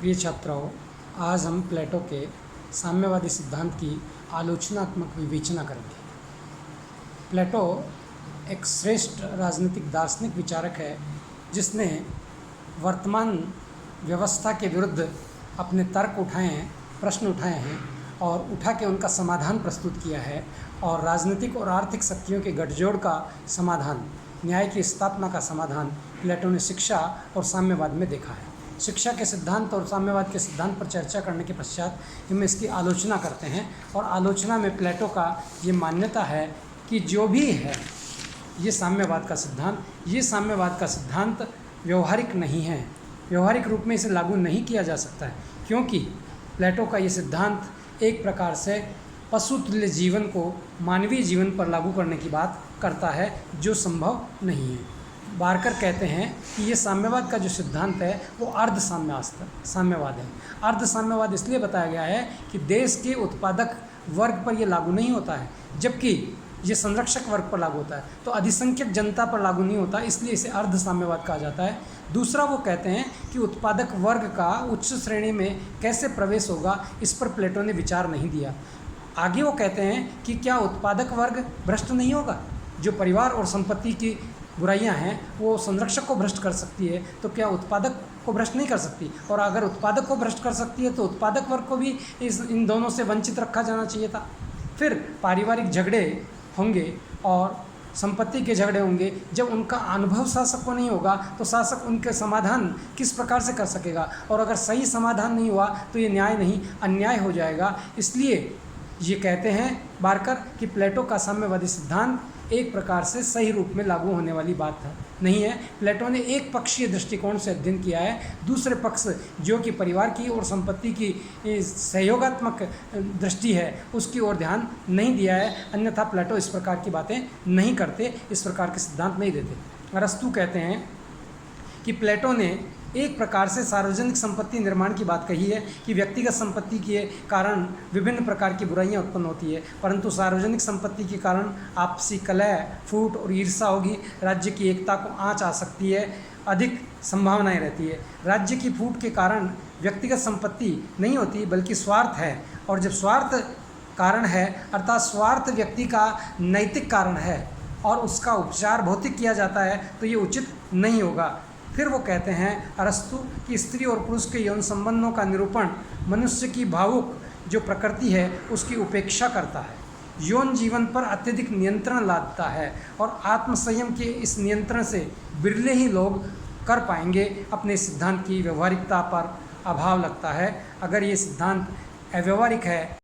प्रिय छात्रों, आज हम प्लेटो के साम्यवादी सिद्धांत की आलोचनात्मक विवेचना करेंगे। प्लेटो एक श्रेष्ठ राजनीतिक दार्शनिक विचारक है जिसने वर्तमान व्यवस्था के विरुद्ध अपने तर्क उठाए हैं, प्रश्न उठाए हैं और उठा के उनका समाधान प्रस्तुत किया है। और राजनीतिक और आर्थिक शक्तियों के गठजोड़ का समाधान, न्याय की स्थापना का समाधान प्लेटो ने शिक्षा और साम्यवाद में देखा है। शिक्षा के सिद्धांत और साम्यवाद के सिद्धांत पर चर्चा करने के पश्चात हम इसकी आलोचना करते हैं। और आलोचना में प्लेटो का ये मान्यता है कि जो भी है ये साम्यवाद का सिद्धांत व्यवहारिक नहीं है, व्यवहारिक रूप में इसे लागू नहीं किया जा सकता है, क्योंकि प्लेटो का ये सिद्धांत एक प्रकार से पशुतुल्य जीवन को मानवीय जीवन पर लागू करने की बात करता है, जो संभव नहीं है। बारकर कहते हैं कि ये साम्यवाद का जो सिद्धांत है वो अर्ध साम्यवाद है। अर्ध साम्यवाद इसलिए बताया गया है कि देश के उत्पादक वर्ग पर ये लागू नहीं होता है, जबकि ये संरक्षक वर्ग पर लागू होता है, तो अधिसंख्यक जनता पर लागू नहीं होता, इसलिए इसे अर्ध साम्यवाद कहा जाता है। दूसरा, वो कहते हैं कि उत्पादक वर्ग का उच्च श्रेणी में कैसे प्रवेश होगा, इस पर प्लेटो ने विचार नहीं दिया। आगे वो कहते हैं कि क्या उत्पादक वर्ग भ्रष्ट नहीं होगा? जो परिवार और संपत्ति की बुराइयां हैं वो संरक्षक को भ्रष्ट कर सकती है, तो क्या उत्पादक को भ्रष्ट नहीं कर सकती? और अगर उत्पादक को भ्रष्ट कर सकती है तो उत्पादक वर्ग को भी इन दोनों से वंचित रखा जाना चाहिए था। फिर पारिवारिक झगड़े होंगे और संपत्ति के झगड़े होंगे। जब उनका अनुभव शासक को नहीं होगा तो शासक उनके समाधान किस प्रकार से कर सकेगा? और अगर सही समाधान नहीं हुआ तो ये न्याय नहीं, अन्याय हो जाएगा। इसलिए ये कहते हैं बारकर कि प्लेटो का साम्यवादी सिद्धांत एक प्रकार से सही रूप में लागू होने वाली बात नहीं है। प्लेटो ने एक पक्षीय दृष्टिकोण से अध्ययन किया है, दूसरे पक्ष जो कि परिवार की और संपत्ति की सहयोगात्मक दृष्टि है उसकी ओर ध्यान नहीं दिया है। अन्यथा प्लेटो इस प्रकार की बातें नहीं करते, इस प्रकार के सिद्धांत नहीं देते। अरस्तु कहते हैं कि प्लेटो ने एक प्रकार से सार्वजनिक संपत्ति निर्माण की बात कही है कि व्यक्तिगत संपत्ति के कारण विभिन्न प्रकार की बुराइयां उत्पन्न होती है, परंतु सार्वजनिक संपत्ति के कारण आपसी कलह, फूट और ईर्ष्या होगी, राज्य की एकता को आंच आ सकती है, अधिक संभावनाएं रहती है। राज्य की फूट के कारण व्यक्तिगत संपत्ति नहीं होती बल्कि स्वार्थ है, और जब स्वार्थ कारण है अर्थात स्वार्थ व्यक्ति का नैतिक कारण है और उसका उपचार भौतिक किया जाता है, तो ये उचित नहीं होगा। फिर वो कहते हैं अरस्तु कि स्त्री और पुरुष के यौन संबंधों का निरूपण मनुष्य की भावुक जो प्रकृति है उसकी उपेक्षा करता है, यौन जीवन पर अत्यधिक नियंत्रण लादता है, और आत्मसंयम के इस नियंत्रण से बिरले ही लोग कर पाएंगे। अपने सिद्धांत की व्यवहारिकता पर अभाव लगता है। अगर ये सिद्धांत अव्यवहारिक है